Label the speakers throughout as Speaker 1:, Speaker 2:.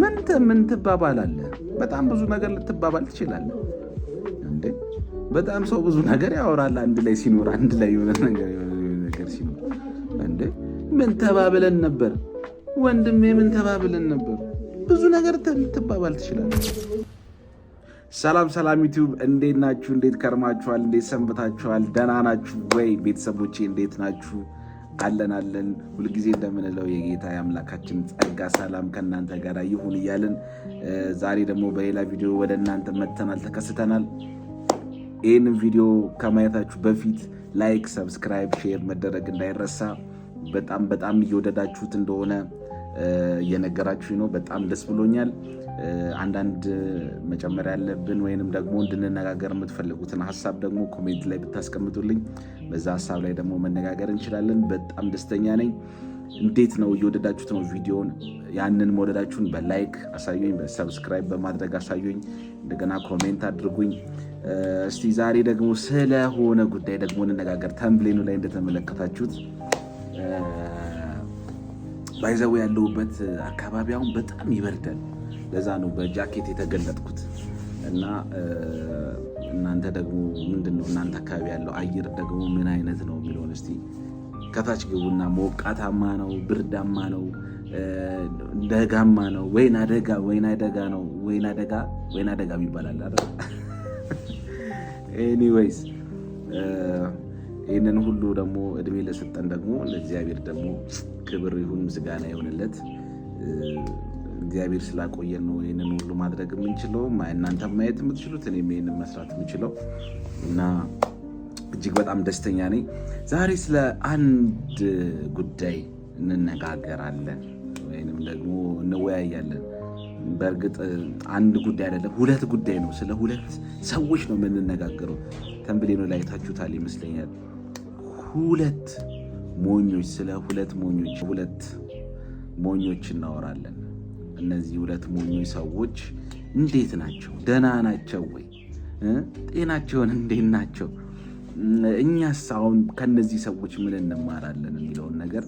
Speaker 1: ምን ትባባላለህ? በጣም ብዙ ነገር ልትባባል ትችላለህ እንዴ። በጣም ሰው ብዙ ነገር ያወራል አንድ ላይ ሲኖር፣ አንድ ላይ የሆነ ነገር ሲኖር እንዴ። ምን ተባብለን ነበር ወንድሜ? ምን ተባብለን ነበር? ብዙ ነገር ልትባባል ትችላለህ። ሰላም ዩቲዩብ፣ እንዴት ናችሁ? እንዴት ከርማችኋል? እንዴት ሰንብታችኋል? ደህና ናችሁ ወይ? ቤተሰቦቼ እንዴት ናችሁ? አለን ሁልጊዜ እንደምንለው የጌታ የአምላካችን ጸጋ ሰላም ከእናንተ ጋር ይሁን እያልን ዛሬ ደግሞ በሌላ ቪዲዮ ወደ እናንተ መጥተናል፣ ተከስተናል። ይህንን ቪዲዮ ከማየታችሁ በፊት ላይክ፣ ሰብስክራይብ፣ ሼር መደረግ እንዳይረሳ። በጣም እየወደዳችሁት እንደሆነ እየነገራችሁ ነው። በጣም ደስ ብሎኛል። አንዳንድ መጨመር ያለብን ወይንም ደግሞ እንድንነጋገር የምትፈልጉትን ሀሳብ ደግሞ ኮሜንት ላይ ብታስቀምጡልኝ በዛ ሀሳብ ላይ ደግሞ መነጋገር እንችላለን። በጣም ደስተኛ ነኝ። እንዴት ነው? እየወደዳችሁት ነው ቪዲዮን? ያንን መውደዳችሁን በላይክ አሳዩኝ፣ በሰብስክራይብ በማድረግ አሳዩኝ፣ እንደገና ኮሜንት አድርጉኝ። እስቲ ዛሬ ደግሞ ስለሆነ ጉዳይ ደግሞ እንነጋገር። ተምብሌኑ ላይ እንደተመለከታችሁት ባይዘው ያለሁበት አካባቢ አሁን በጣም ይበርዳል። ለዛ ነው በጃኬት የተገለጥኩት እና እናንተ ደግሞ ምንድነው እናንተ አካባቢ ያለው አየር ደግሞ ምን አይነት ነው የሚለውን እስቲ ከታች ግቡና። ሞቃታማ ነው? ብርዳማ ነው? ደጋማ ነው? ወይና ደጋ ይባላል አይደል? ኤኒዌይስ ይህንን ሁሉ ደግሞ እድሜ ለሰጠን ደግሞ ለእግዚአብሔር ደግሞ ክብር ይሁን፣ ምስጋና ይሁንለት። እግዚአብሔር ስላቆየን ነው ይህንን ሁሉ ማድረግ የምንችለው፣ እናንተ ማየት የምትችሉት፣ እኔም ይህንን መስራት የምችለው እና እጅግ በጣም ደስተኛ ነኝ። ዛሬ ስለ አንድ ጉዳይ እንነጋገራለን ወይንም ደግሞ እንወያያለን። በእርግጥ አንድ ጉዳይ አይደለም፣ ሁለት ጉዳይ ነው። ስለ ሁለት ሰዎች ነው የምንነጋገረው። ተምብሌኑ ላይ ታችሁታል ይመስለኛል። ሁለት ሞኞች፣ ስለ ሁለት ሞኞች እናወራለን። እነዚህ ሁለት ሞኞች ሰዎች እንዴት ናቸው? ደህና ናቸው ወይ? ጤናቸውን እንዴት ናቸው? እኛስ አሁን ከነዚህ ሰዎች ምን እንማራለን የሚለውን ነገር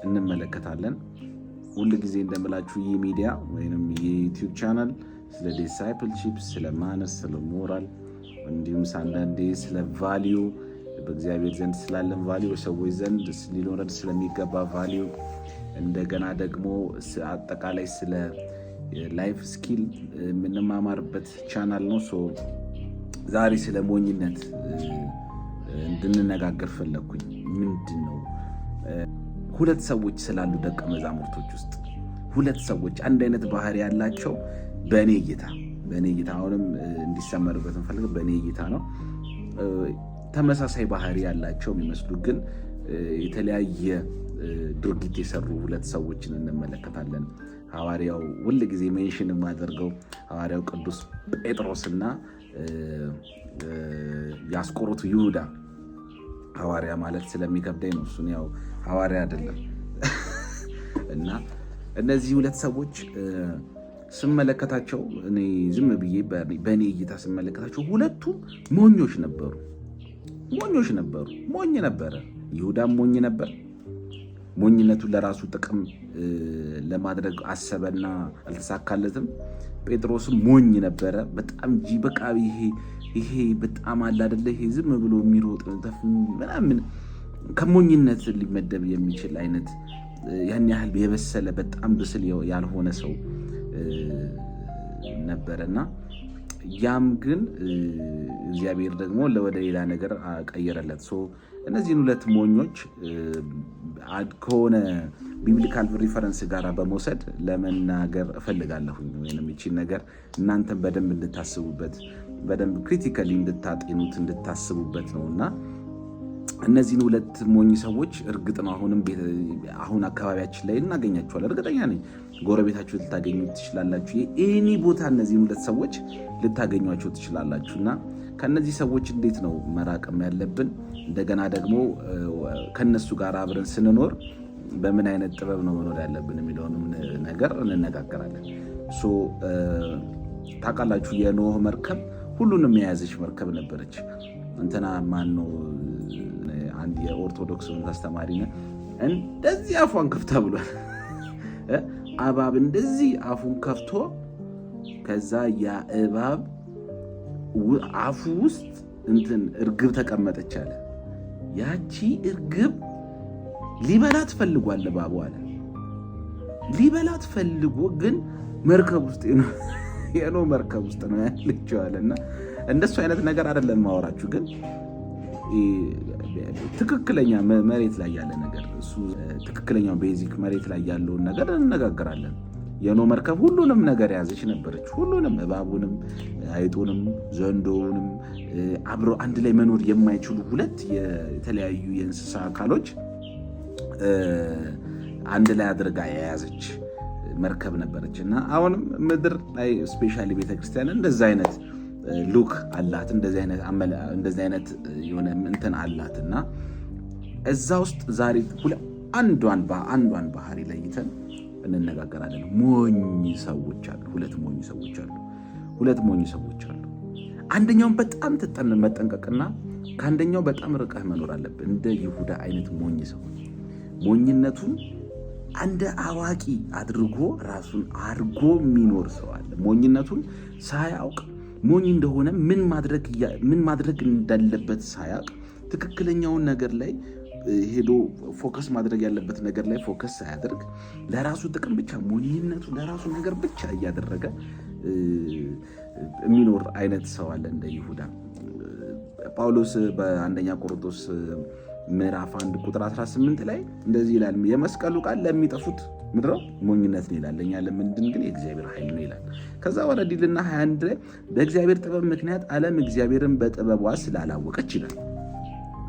Speaker 1: እንመለከታለን። ሁል ጊዜ እንደምላችሁ ይህ ሚዲያ ወይም የዩቲዩብ ቻናል ስለ ዲሳይፕልሺፕ፣ ስለ ማነስ፣ ስለ ሞራል እንዲሁም አንዳንዴ ስለ ቫሊዩ በእግዚአብሔር ዘንድ ስላለን ቫሊዩ፣ በሰዎች ዘንድ ሊኖረን ስለሚገባ ቫሊዩ፣ እንደገና ደግሞ አጠቃላይ ስለ ላይፍ ስኪል የምንማማርበት ቻናል ነው። ዛሬ ስለ ሞኝነት እንድንነጋገር ፈለግኩኝ። ምንድን ነው ሁለት ሰዎች ስላሉ ደቀ መዛሙርቶች ውስጥ ሁለት ሰዎች አንድ አይነት ባህሪ ያላቸው በእኔ እይታ አሁንም እንዲሰመርበት እንፈልግ በእኔ እይታ ነው። ተመሳሳይ ባህሪ ያላቸው የሚመስሉ ግን የተለያየ ድርጊት የሰሩ ሁለት ሰዎችን እንመለከታለን። ሐዋርያው ሁል ጊዜ ሜንሽን የማደርገው ሐዋርያው ቅዱስ ጴጥሮስና የአስቆሮቱ ይሁዳ። ሐዋርያ ማለት ስለሚከብደኝ ነው። እሱን ያው ሐዋርያ አይደለም እና እነዚህ ሁለት ሰዎች ስመለከታቸው እኔ ዝም ብዬ በእኔ እይታ ስመለከታቸው ሁለቱም ሞኝ ነበረ። ይሁዳም ሞኝ ነበር። ሞኝነቱን ለራሱ ጥቅም ለማድረግ አሰበና አልተሳካለትም። ጴጥሮስም ሞኝ ነበረ በጣም እንጂ በቃ ይሄ በጣም አለ አይደለ፣ ይሄ ዝም ብሎ የሚሮጥ ምናምን ከሞኝነት ሊመደብ የሚችል አይነት ያን ያህል የበሰለ በጣም ብስል ያልሆነ ሰው ነበረና ያም ግን እግዚአብሔር ደግሞ ወደ ሌላ ነገር ቀየረለት። እነዚህን ሁለት ሞኞች ከሆነ ቢብሊካል ሪፈረንስ ጋር በመውሰድ ለመናገር እፈልጋለሁኝ። ወይንም ይቺን ነገር እናንተም በደንብ እንድታስቡበት፣ በደንብ ክሪቲካሊ እንድታጤኑት፣ እንድታስቡበት ነውና እነዚህን ሁለት ሞኝ ሰዎች እርግጥ ነው አሁን አካባቢያችን ላይ እናገኛቸዋለን። እርግጠኛ ነኝ ጎረቤታችሁ ልታገኙ ትችላላችሁ። ኤኒ ቦታ እነዚህን ሁለት ሰዎች ልታገኟቸው ትችላላችሁ። እና ከነዚህ ሰዎች እንዴት ነው መራቅም ያለብን? እንደገና ደግሞ ከነሱ ጋር አብረን ስንኖር በምን አይነት ጥበብ ነው መኖር ያለብን የሚለውንም ነገር እንነጋገራለን። ታውቃላችሁ የኖህ መርከብ ሁሉንም የያዘች መርከብ ነበረች። እንትና ማን ነው አንድ የኦርቶዶክስ አስተማሪ ነው እንደዚህ አፏን ከፍታ ብሏል። እባብ እንደዚህ አፉን ከፍቶ ከዛ ያ እባብ አፉ ውስጥ እርግብ ተቀመጠች አለ። ያቺ እርግብ ሊበላት ፈልጓል እባቡ አለ። ሊበላት ፈልጎ ግን መርከብ ውስጥ የኖ መርከብ ውስጥ ነው ያለችው አለና እንደሱ አይነት ነገር አይደለም ማወራችሁ፣ ግን ትክክለኛ መሬት ላይ ያለ ነገር እሱ ትክክለኛው ቤዚክ መሬት ላይ ያለውን ነገር እንነጋገራለን። የኖ መርከብ ሁሉንም ነገር ያዘች ነበረች። ሁሉንም እባቡንም፣ አይጡንም፣ ዘንዶውንም አብሮ አንድ ላይ መኖር የማይችሉ ሁለት የተለያዩ የእንስሳ አካሎች አንድ ላይ አድርጋ የያዘች መርከብ ነበረች እና አሁንም ምድር ላይ ስፔሻሊ ቤተክርስቲያን እንደዛ አይነት ሉክ አላት፣ እንደዚህ አይነት የሆነ እንትን አላት እና እዛ ውስጥ ዛሬ አንዷን ባህሪ ለይተን እንነጋገራለን። ሞኝ ሰዎች አሉ። ሁለት ሞኝ ሰዎች አሉ። አንደኛውን በጣም መጠንቀቅና ከአንደኛው በጣም ርቀህ መኖር አለብን። እንደ ይሁዳ አይነት ሞኝ ሰው ሞኝነቱን እንደ አዋቂ አድርጎ ራሱን አድርጎ የሚኖር ሰው አለ። ሞኝነቱን ሳያውቅ ሞኝ እንደሆነ ምን ማድረግ እንዳለበት ሳያውቅ ትክክለኛውን ነገር ላይ ሄዶ ፎከስ ማድረግ ያለበት ነገር ላይ ፎከስ ሳያደርግ ለራሱ ጥቅም ብቻ ሞኝነቱ ለራሱ ነገር ብቻ እያደረገ የሚኖር አይነት ሰው አለ እንደ ይሁዳ። ጳውሎስ በአንደኛ ቆሮንቶስ ምዕራፍ 1 ቁጥር 18 ላይ እንደዚህ ይላል፣ የመስቀሉ ቃል ለሚጠፉት ምድረው ሞኝነት ነው ይላል፣ ለእኛ ለምንድን ግን የእግዚአብሔር ኃይል ነው ይላል። ከዛ ወረዲልና 21 ላይ በእግዚአብሔር ጥበብ ምክንያት ዓለም እግዚአብሔርን በጥበቧ ስላላወቀች ይላል።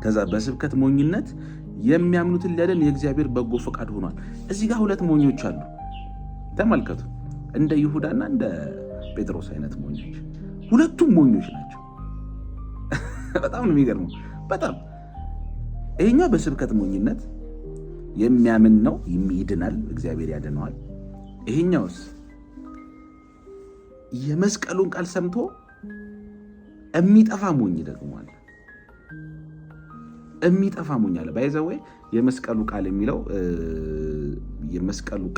Speaker 1: ከዛ በስብከት ሞኝነት የሚያምኑትን ሊያድን የእግዚአብሔር በጎ ፈቃድ ሆኗል። እዚህ ጋር ሁለት ሞኞች አሉ። ተመልከቱ፣ እንደ ይሁዳና እንደ ጴጥሮስ አይነት ሞኞች። ሁለቱም ሞኞች ናቸው። በጣም ነው የሚገርመው። በጣም ይሄኛው በስብከት ሞኝነት የሚያምን ነው፣ ይድናል፣ እግዚአብሔር ያድነዋል። ይሄኛውስ የመስቀሉን ቃል ሰምቶ የሚጠፋ ሞኝ ደግሞ አለ። የሚጠፋ ሞኝ አለ። ባይዘው የመስቀሉ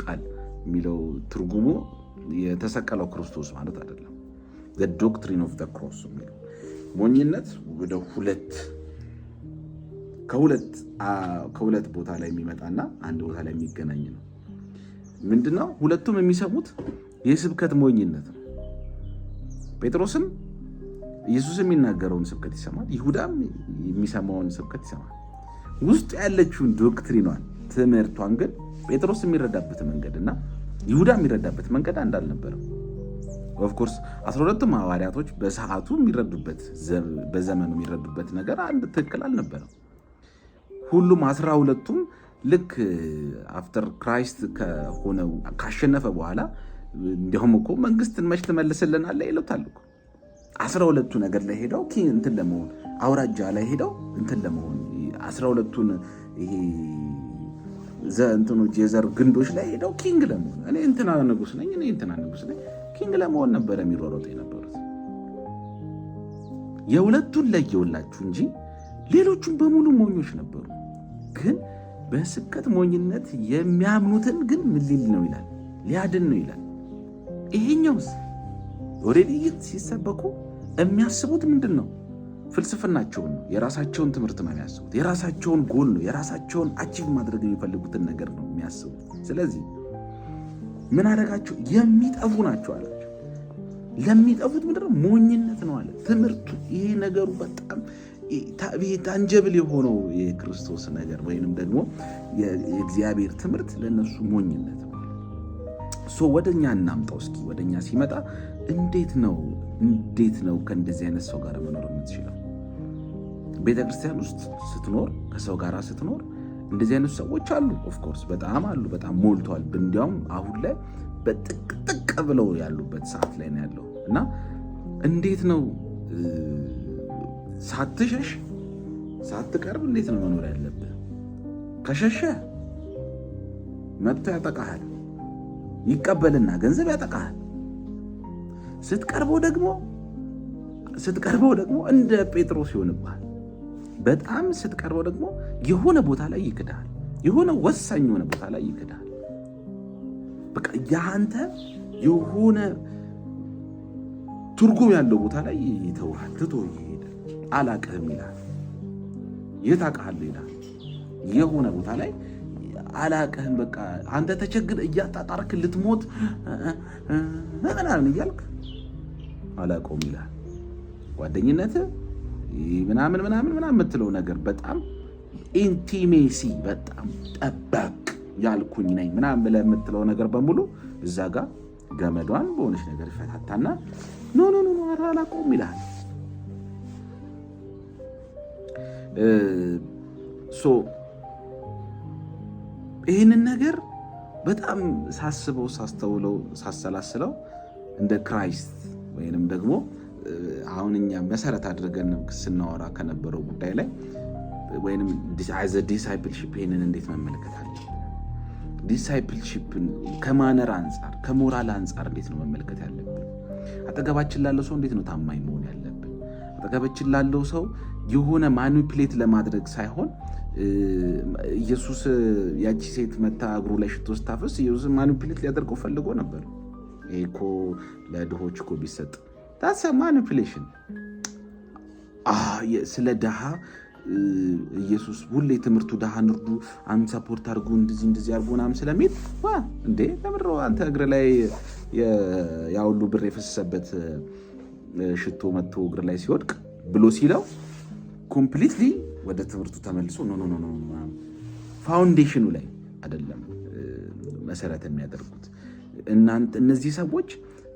Speaker 1: ቃል የሚለው ትርጉሙ የተሰቀለው ክርስቶስ ማለት አይደለም። the doctrine of the cross የሚለው ሞኝነት ወደ ከሁለት ቦታ ላይ የሚመጣና አንድ ቦታ ላይ የሚገናኝ ነው። ምንድነው? ሁለቱም የሚሰሙት የስብከት ሞኝነት ነው። ጴጥሮስም ኢየሱስ የሚናገረውን ስብከት ይሰማል፣ ይሁዳም የሚሰማውን ስብከት ይሰማል። ውስጥ ያለችውን ዶክትሪኗን ትምህርቷን ግን ጴጥሮስ የሚረዳበት መንገድና ይሁዳ የሚረዳበት መንገድ አንድ አልነበረም። ኦፍኮርስ 12ቱም ሐዋርያቶች በሰዓቱ የሚረዱበት በዘመኑ የሚረዱበት ነገር አንድ ትክክል አልነበረም። ሁሉም 12ቱም ልክ አፍተር ክራይስት ካሸነፈ በኋላ እንዲያውም እኮ መንግስትን መች ትመልስልናለህ ይሉታል እኮ 12ቱ ነገር ላይ ሄደው እንትን ለመሆን አውራጃ ላይ ሄደው እንትን ለመሆን 12ቱን ይሄ እንትኖች የዘር ግንዶች ላይ ሄደው ኪንግ ለመሆን እኔ እንትና ንጉስ ነኝ ኪንግ ለመሆን ነበር የሚሮሩት የነበሩት። የሁለቱን ለየውላችሁ እንጂ ሌሎቹም በሙሉ ሞኞች ነበሩ። ግን በስብከት ሞኝነት የሚያምኑትን ግን ምን ሊል ነው ይላል? ሊያድን ነው ይላል። ይሄኛውስ ኦልሬዲ ሲሰበኩ የሚያስቡት ምንድን ነው? ፍልስፍናቸውን ነው፣ የራሳቸውን ትምህርት ነው የሚያስቡት፣ የራሳቸውን ጎል ነው፣ የራሳቸውን አቺቭ ማድረግ የሚፈልጉትን ነገር ነው የሚያስቡት። ስለዚህ ምን አደረጋቸው? የሚጠፉ ናቸው አላቸው። ለሚጠፉት ምንድን ነው? ሞኝነት ነው አለ ትምህርቱ። ይሄ ነገሩ በጣም ታንጀብል የሆነው የክርስቶስ ነገር ወይንም ደግሞ የእግዚአብሔር ትምህርት ለነሱ ሞኝነት ነው። ወደኛ እናምጣው እስኪ። ወደኛ ሲመጣ እንዴት ነው ከእንደዚህ አይነት ሰው ጋር መኖር የምትችለው? ቤተክርስቲያን ውስጥ ስትኖር፣ ከሰው ጋር ስትኖር እንደዚህ አይነት ሰዎች አሉ። ኦፍኮርስ በጣም አሉ፣ በጣም ሞልተዋል። እንዲያውም አሁን ላይ በጥቅጥቅ ብለው ያሉበት ሰዓት ላይ ነው ያለው እና እንዴት ነው ሳትሸሽ ሳትቀርብ እንዴት ነው መኖር ያለብህ? ከሸሸ መጥቶ ያጠቃሃል፣ ይቀበልና ገንዘብ ያጠቃሃል። ስትቀርበው ደግሞ እንደ ጴጥሮስ ይሆንብሃል። በጣም ስትቀርበው ደግሞ የሆነ ቦታ ላይ ይክዳል፣ የሆነ ወሳኝ የሆነ ቦታ ላይ ይክዳል። በቃ ያንተ የሆነ ትርጉም ያለው ቦታ ላይ ይተውሃል፣ ትቶ ይሄዳል። አላቅህም ይላል። የት አውቅሃለሁ ይላል። የሆነ ቦታ ላይ አላቅህም፣ በቃ አንተ ተቸግር እያጣጣርክ ልትሞት ምናምን እያልክ አላውቀውም ይላል። ጓደኝነት ምናምን ምናምን ምናምን የምትለው ነገር በጣም ኢንቲሜሲ በጣም ጠበቅ ያልኩኝ ነኝ ምናምን ብለህ የምትለው ነገር በሙሉ እዛ ጋር ገመዷን በሆነች ነገር ይፈታታና ኖ አላውቀውም ይላል። ይህንን ነገር በጣም ሳስበው ሳስተውለው ሳሰላስለው እንደ ክራይስት ወይንም ደግሞ አሁን እኛ መሰረት አድርገን ስናወራ ከነበረው ጉዳይ ላይ ወይንም አዘ ዲሳይፕልሺፕ ይህንን እንዴት መመለከት አለብን? ዲሳይፕልሺፕን ከማነር አንጻር ከሞራል አንጻር እንዴት ነው መመልከት ያለብን? አጠገባችን ላለው ሰው እንዴት ነው ታማኝ መሆን ያለብን? አጠገባችን ላለው ሰው የሆነ ማኒፕሌት ለማድረግ ሳይሆን ኢየሱስ ያቺ ሴት መታ እግሩ ላይ ሽቶ ስታፈስ ኢየሱስ ማኒፕሌት ሊያደርገው ፈልጎ ነበር። ይሄ እኮ ለድሆች እኮ ቢሰጥ ታሳ ማኒፕሌሽን። ስለ ድሃ ኢየሱስ ሁሌ ትምህርቱ ድሃ ንርዱ፣ አንተ ሰፖርት አድርጉ፣ እንደዚህ አድርጉ ምናምን ስለሚል እንዴ ለምድሮ አንተ እግር ላይ ያውሉ ብር የፈሰሰበት ሽቶ መጥቶ እግር ላይ ሲወድቅ ብሎ ሲለው ኮምፕሊትሊ ወደ ትምህርቱ ተመልሶ ኖ ፋውንዴሽኑ ላይ አይደለም መሰረት የሚያደርጉት። እናንተ እነዚህ ሰዎች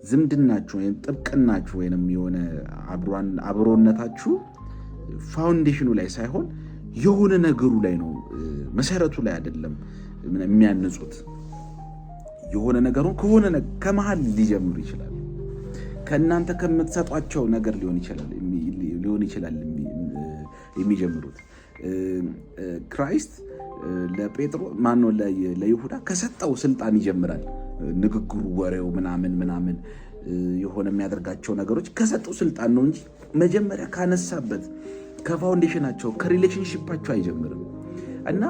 Speaker 1: ዝምድናችሁ ወይም ጥብቅናችሁ ወይም የሆነ አብሮነታችሁ ፋውንዴሽኑ ላይ ሳይሆን የሆነ ነገሩ ላይ ነው፣ መሰረቱ ላይ አይደለም የሚያንጹት። የሆነ ነገሩን ከሆነ ከመሃል ሊጀምሩ ይችላል። ከእናንተ ከምትሰጧቸው ነገር ሊሆን ይችላል የሚጀምሩት። ክራይስት ለጴጥሮ ማነው ለይሁዳ ከሰጠው ስልጣን ይጀምራል። ንግግሩ፣ ወሬው ምናምን የሆነ የሚያደርጋቸው ነገሮች ከሰጠው ስልጣን ነው እንጂ መጀመሪያ ካነሳበት ከፋውንዴሽናቸው ከሪሌሽንሺፓቸው አይጀምርም። እና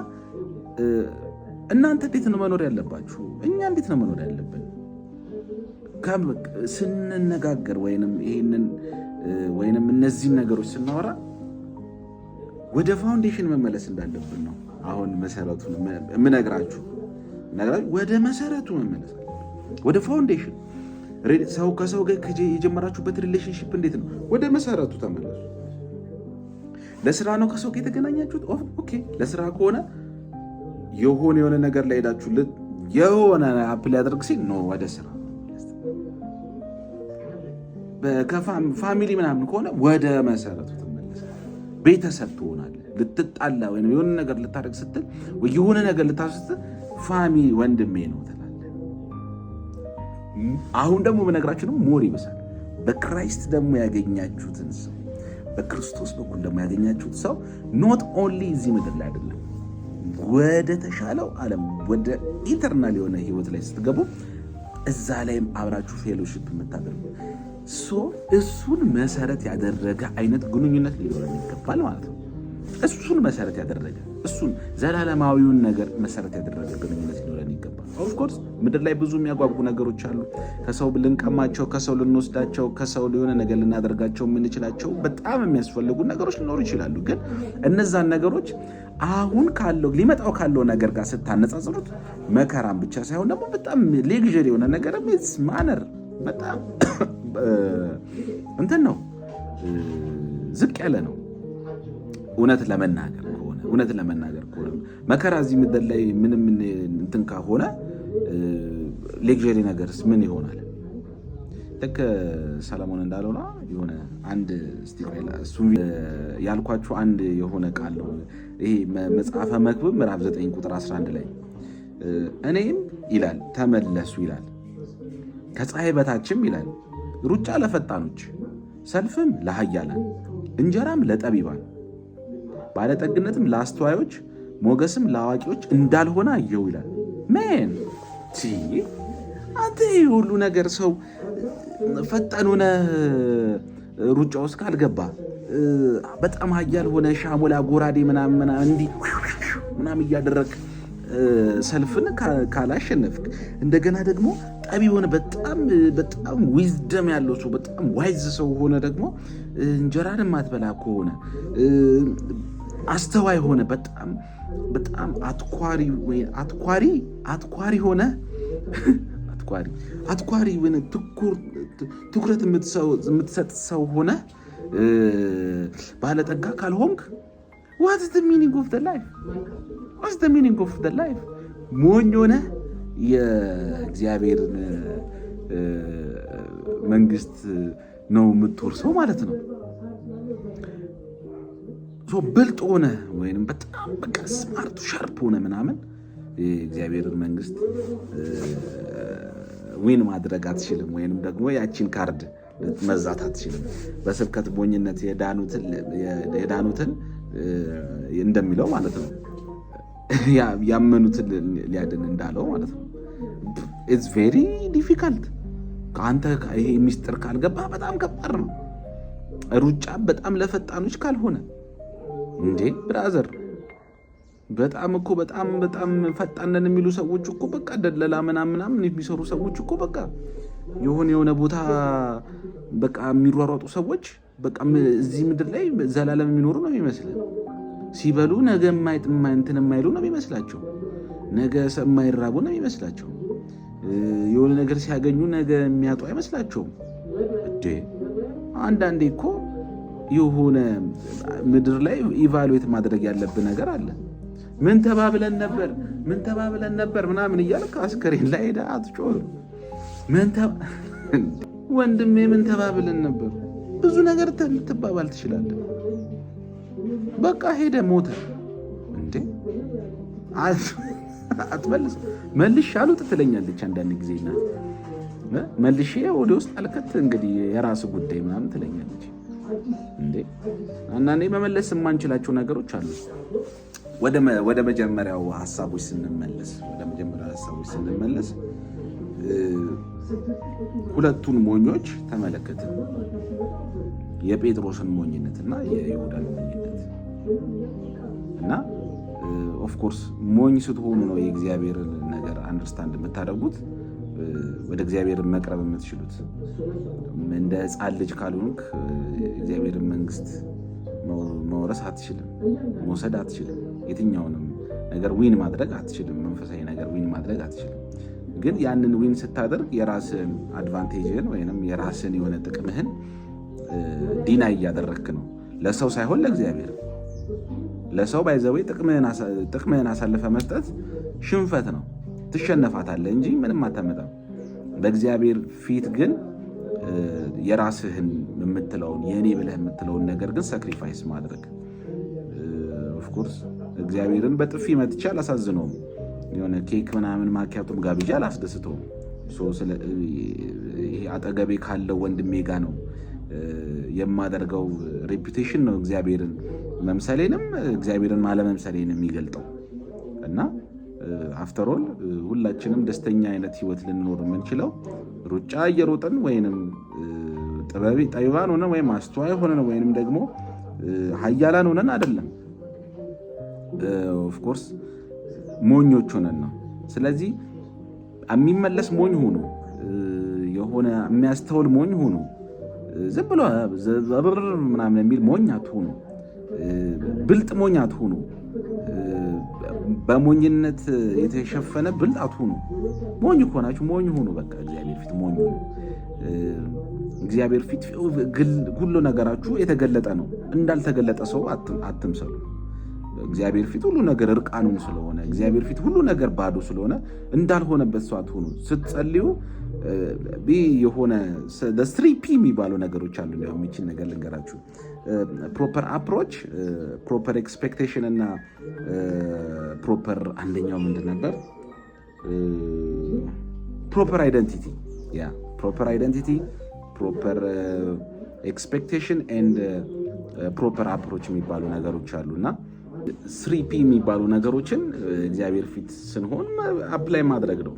Speaker 1: እናንተ እንዴት ነው መኖር ያለባችሁ? እኛ እንዴት ነው መኖር ያለብን? ስንነጋገር ወይንም እነዚህን ነገሮች ስናወራ ወደ ፋውንዴሽን መመለስ እንዳለብን ነው። አሁን መሰረቱን የምነግራችሁ ወደ መሰረቱ መመለስ ወደ ፋውንዴሽን። ሰው ከሰው ጋር የጀመራችሁበት ሪሌሽንሺፕ እንዴት ነው? ወደ መሰረቱ ተመለሱ። ለስራ ነው ከሰው ጋር የተገናኛችሁት? ኦኬ፣ ለስራ ከሆነ የሆነ ነገር ላይ ሄዳችሁ የሆነ አፕል ያደርግ ሲል ነው ወደ ስራ። ፋሚሊ ምናምን ከሆነ ወደ መሰረቱ ተመለስ። ቤተሰብ ትሆናለህ። ልትጣላ ወይም የሆነ ነገር ልታደርግ ስትል የሆነ ነገር ልታስት ፋሚሊ ወንድሜ ነው ትላለህ። አሁን ደግሞ በነገራችን ነው ሞር ይበሳል። በክራይስት ደግሞ ያገኛችሁትን ሰው በክርስቶስ በኩል ደግሞ ያገኛችሁት ሰው ኖት ኦንሊ እዚህ ምድር ላይ አይደለም፣ ወደ ተሻለው ዓለም ወደ ኢተርናል የሆነ ህይወት ላይ ስትገቡ እዛ ላይም አብራችሁ ፌሎሺፕ የምታደርጉ እሱን መሰረት ያደረገ አይነት ግንኙነት ሊኖረን ይገባል ማለት ነው። እሱን መሰረት ያደረገ እሱን ዘላለማዊውን ነገር መሰረት ያደረገ ግንኙነት ሊኖረን ይገባል። ኦፍኮርስ ምድር ላይ ብዙ የሚያጓጉ ነገሮች አሉ። ከሰው ልንቀማቸው፣ ከሰው ልንወስዳቸው፣ ከሰው የሆነ ነገር ልናደርጋቸው የምንችላቸው በጣም የሚያስፈልጉ ነገሮች ሊኖሩ ይችላሉ። ግን እነዛን ነገሮች አሁን ሊመጣው ካለው ነገር ጋር ስታነጻጽሩት መከራም ብቻ ሳይሆን ደግሞ በጣም ሌግዠሪ የሆነ ነገር ማነር በጣም እንትን ነው፣ ዝቅ ያለ ነው። እውነት ለመናገር ከሆነ መከራ እዚህ ምድር ላይ ምንም እንትን ከሆነ ሌግዠሪ ነገርስ ምን ይሆናል? ልክ ሰለሞን እንዳለውና የሆነ አንድ እሱም ያልኳችሁ አንድ የሆነ ቃል ነው። ይሄ መጽሐፈ መክብብ ምዕራፍ 9 ቁጥር 11 ላይ እኔም ይላል ተመለሱ ይላል ከፀሐይ በታችም ይላል ሩጫ ለፈጣኖች፣ ሰልፍም ለኃያላን፣ እንጀራም ለጠቢባን፣ ባለጠግነትም ለአስተዋዮች፣ ሞገስም ለአዋቂዎች እንዳልሆነ አየሁ ይላል። ሜን አንተ ይህ ሁሉ ነገር ሰው ፈጣን ሆነ ሩጫ ውስጥ ካልገባ በጣም ኃያል ሆነ ሻሞላ ጎራዴ ምናምን እንዲህ ምናምን እያደረግ ሰልፍን ካላሸነፍክ እንደገና ደግሞ ጠቢብ ሆነ በጣም ዊዝደም ያለው ሰው በጣም ዋይዝ ሰው ሆነ ደግሞ እንጀራን የማትበላ ከሆነ አስተዋይ ሆነ በጣም አትኳሪ ሆነ አትኳሪ ሆነ ትኩረት የምትሰጥ ሰው ሆነ ባለጠጋ ካልሆንክ what's the meaning of the life? ሞኝ ሆነ የእግዚአብሔርን መንግስት ነው የምትወርሰው ማለት ነው። ብልጥ ሆነ ወይንም በጣም በቃ ስማርት ሻርፕ ሆነ ምናምን የእግዚአብሔርን መንግስት ዊን ማድረግ አትችልም፣ ወይንም ደግሞ ያቺን ካርድ መዛት አትችልም። በስብከት ሞኝነት የዳኑትን እንደሚለው ማለት ነው ያመኑትን ሊያድን እንዳለው ማለት ነው። ኢትስ ቬሪ ዲፊካልት። ከአንተ ይሄ ሚስጥር ካልገባ በጣም ከባድ ነው። ሩጫ በጣም ለፈጣኖች ካልሆነ እንዴ ብራዘር፣ በጣም ፈጣን ነን የሚሉ ሰዎች እኮ በቃ ደለላ ምናምን የሚሰሩ ሰዎች እኮ በቃ የሆነ ቦታ በቃ የሚሯሯጡ ሰዎች በቃ እዚህ ምድር ላይ ዘላለም የሚኖሩ ነው የሚመስለው። ሲበሉ ነገ እንትን የማይሉ ነው የሚመስላቸው። ነገ የማይራቡ ነው የሚመስላቸው። የሆነ ነገር ሲያገኙ ነገ የሚያጡ አይመስላቸውም። አንዳንዴ እኮ የሆነ ምድር ላይ ኢቫሉዌት ማድረግ ያለብን ነገር አለ። ምን ተባብለን ነበር ምናምን እያልክ አስከሬን ላይ ሄደህ አትጮህ። ወንድሜ ምን ተባብለን ነበር? ብዙ ነገር ልትባባል ትችላለህ። በቃ ሄደ ሞተ እንዴ አትመልስ። መልሽ አሉት ትለኛለች አንዳንድ ጊዜ እና መልሼ ወደ ውስጥ አልከት እንግዲህ የራስ ጉዳይ ምናምን ትለኛለች እንዴ። አንዳንዴ መመለስ የማንችላቸው ነገሮች አሉ። ወደ መጀመሪያው ሐሳቦች ስንመለስ ሁለቱን ሞኞች ተመለከትን። የጴጥሮስን ሞኝነትና የይሁዳን ሞኝነት እና ኦፍኮርስ ሞኝ ስትሆኑ ነው የእግዚአብሔርን ነገር አንደርስታንድ የምታደርጉት፣ ወደ እግዚአብሔር መቅረብ የምትችሉት። እንደ ሕፃን ልጅ ካልሆንክ እግዚአብሔርን መንግስት መውረስ አትችልም፣ መውሰድ አትችልም፣ የትኛውንም ነገር ዊን ማድረግ አትችልም፣ መንፈሳዊ ነገር ዊን ማድረግ አትችልም። ግን ያንን ዊን ስታደርግ የራስን አድቫንቴጅን ወይንም የራስን የሆነ ጥቅምህን ዲና እያደረግክ ነው፣ ለሰው ሳይሆን ለእግዚአብሔር። ለሰው ባይዘዌ ጥቅምህን አሳልፈ መስጠት ሽንፈት ነው፣ ትሸነፋታለህ እንጂ ምንም አታመጣም። በእግዚአብሔር ፊት ግን የራስህን የምትለውን የእኔ ብለህ የምትለውን ነገር ግን ሳክሪፋይስ ማድረግ። ኦፍኮርስ እግዚአብሔርን በጥፊ መትቼ አላሳዝነውም፣ የሆነ ኬክ ምናምን ማኪያቱም ጋብዣ አላስደስተውም። ይሄ አጠገቤ ካለው ወንድሜ ጋ ነው የማደርገው ሬፑቴሽን ነው እግዚአብሔርን መምሰሌንም እግዚአብሔርን አለመምሰሌንም የሚገልጠው። እና አፍተሮል ሁላችንም ደስተኛ አይነት ህይወት ልንኖር የምንችለው ሩጫ እየሮጠን ወይንም ጠቢባን ሆነን ወይም አስተዋይ ሆነን ወይንም ደግሞ ሀያላን ሆነን አይደለም። ኦፍኮርስ ሞኞች ሆነን ነው። ስለዚህ የሚመለስ ሞኝ ሆኑ፣ የሆነ የሚያስተውል ሞኝ ሆኑ። ዝም ብሎ ዘብር ምናምን የሚል ሞኝ አትሆኑ፣ ብልጥ ሞኝ አትሆኑ፣ በሞኝነት የተሸፈነ ብልጥ አትሆኑ። ሞኝ ከሆናችሁ ሞኝ ሆኑ። በቃ እግዚአብሔር ፊት ሞኝ ሆኑ። እግዚአብሔር ፊት ሁሉ ነገራችሁ የተገለጠ ነው። እንዳልተገለጠ ሰው አትምሰሉ። እግዚአብሔር ፊት ሁሉ ነገር እርቃኑን ስለሆነ፣ እግዚአብሔር ፊት ሁሉ ነገር ባዶ ስለሆነ እንዳልሆነበት ሰው አትሆኑ። ስትጸልዩ የሆነ 3P የሚባሉ ነገሮች አሉ። የሚችል ነገር ልንገራችሁ። ፕሮፐር አፕሮች፣ ፕሮፐር ኤክስፔክቴሽን እና ፕሮፐር አንደኛው ምንድን ነበር? ፕሮፐር አይደንቲቲ። ፕሮፐር አይደንቲቲ፣ ፕሮፐር ኤክስፔክቴሽን ኤንድ ፕሮፐር አፕሮች የሚባሉ ነገሮች አሉ እና 3P የሚባሉ ነገሮችን እግዚአብሔር ፊት ስንሆን አፕላይ ማድረግ ነው።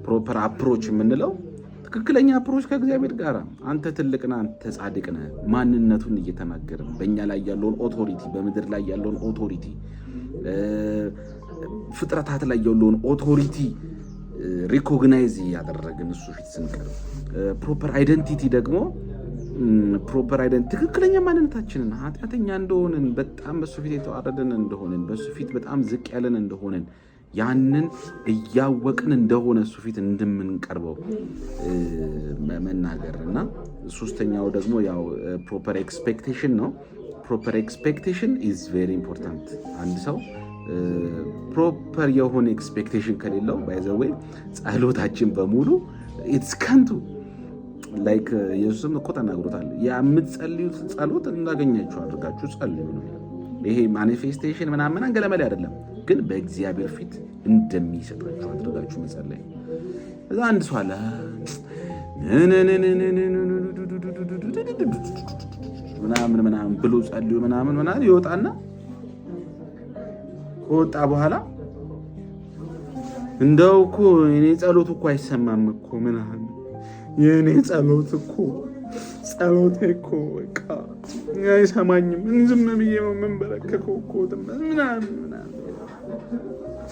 Speaker 1: ፕሮፐር አፕሮች የምንለው ትክክለኛ አፕሮች ከእግዚአብሔር ጋር፣ አንተ ትልቅ ነህ፣ አንተ ጻድቅ ነህ፣ ማንነቱን እየተናገርን በእኛ ላይ ያለውን ኦቶሪቲ፣ በምድር ላይ ያለውን ኦቶሪቲ ፍጥረታት ላይ ያለውን ኦቶሪቲ ሪኮግናይዝ ያደረግን እሱ ፊት ስንቀርብ ፕሮፐር አይደንቲቲ ደግሞ ትክክለኛ ማንነታችንን ኃጢአተኛ እንደሆንን በጣም በሱ ፊት የተዋረድን እንደሆንን በሱ ፊት በጣም ዝቅ ያለን እንደሆንን ያንን እያወቅን እንደሆነ እሱ ፊት እንደምንቀርበው መናገርና ሶስተኛው ደግሞ ያው ፕሮፐር ኤክስፔክቴሽን ነው። ፕሮፐር ኤክስፔክቴሽን ኢዝ ቬሪ ኢምፖርታንት። አንድ ሰው ፕሮፐር የሆነ ኤክስፔክቴሽን ከሌለው ባይ ዘ ዌይ ጸሎታችን በሙሉ ኢትስ ከንቱ። ላይክ ኢየሱስም እኮ ተናግሮታል። የምትጸልዩት ጸሎት እንዳገኛችሁ አድርጋችሁ ጸልዩ ነው። ይሄ ማኒፌስቴሽን ምናምን አንገለመል አይደለም፣ ግን በእግዚአብሔር ፊት እንደሚሰጣችሁ አድርጋችሁ መጸለይ። እዛ አንድ ሰው አለ ምናምን ብሎ ጸልዩ ምናምን ይወጣና ከወጣ በኋላ እንደው እኮ የኔ ጸሎት እኮ አይሰማም እኮ ምናምን የኔ ጸሎቴ እኮ በቃ አይሰማኝም፣ ዝም ብዬ ነው የምንበረከከው እኮ ምናምን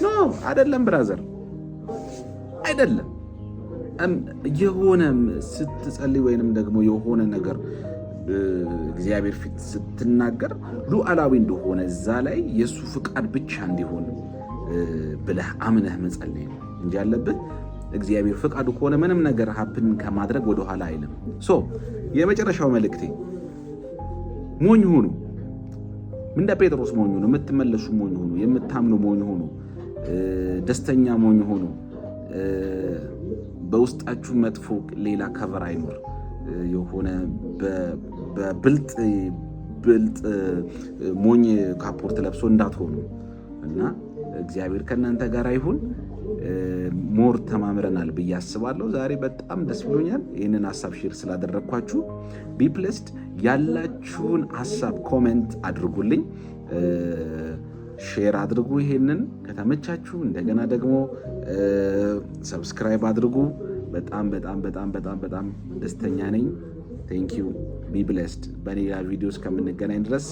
Speaker 1: ኖ አይደለም ብራዘር፣ አይደለም። የሆነ ስትጸልይ ወይንም ደግሞ የሆነ ነገር እግዚአብሔር ፊት ስትናገር ሉዓላዊ እንደሆነ እዛ ላይ የእሱ ፍቃድ ብቻ እንዲሆን ብለህ አምነህ መጸለይ ነው እንጂ ያለብህ እግዚአብሔር ፍቃዱ ከሆነ ምንም ነገር ሀፕን ከማድረግ ወደኋላ አይልም። የመጨረሻው መልእክቴ ሞኝ ሁኑ። እንደ ጴጥሮስ ሞኝ ሁኑ፣ የምትመለሱ ሞኝ ሁኑ፣ የምታምኑ ሞኝ ሁኑ፣ ደስተኛ ሞኝ ሁኑ። በውስጣችሁ መጥፎ ሌላ ከቨር አይኖር። የሆነ በብልጥ ሞኝ ካፖርት ለብሶ እንዳትሆኑ እና እግዚአብሔር ከእናንተ ጋር ይሁን። ሞር ተማምረናል ብዬ አስባለሁ። ዛሬ በጣም ደስ ብሎኛል ይህንን ሀሳብ ሼር ስላደረግኳችሁ። ቢፕለስድ ያላችሁን ሀሳብ ኮሜንት አድርጉልኝ፣ ሼር አድርጉ። ይሄንን ከተመቻችሁ እንደገና ደግሞ ሰብስክራይብ አድርጉ። በጣም ደስተኛ ነኝ። ቴንክ ዩ ቢ ብሌስድ። በሌላ ቪዲዮ እስከምንገናኝ ድረስ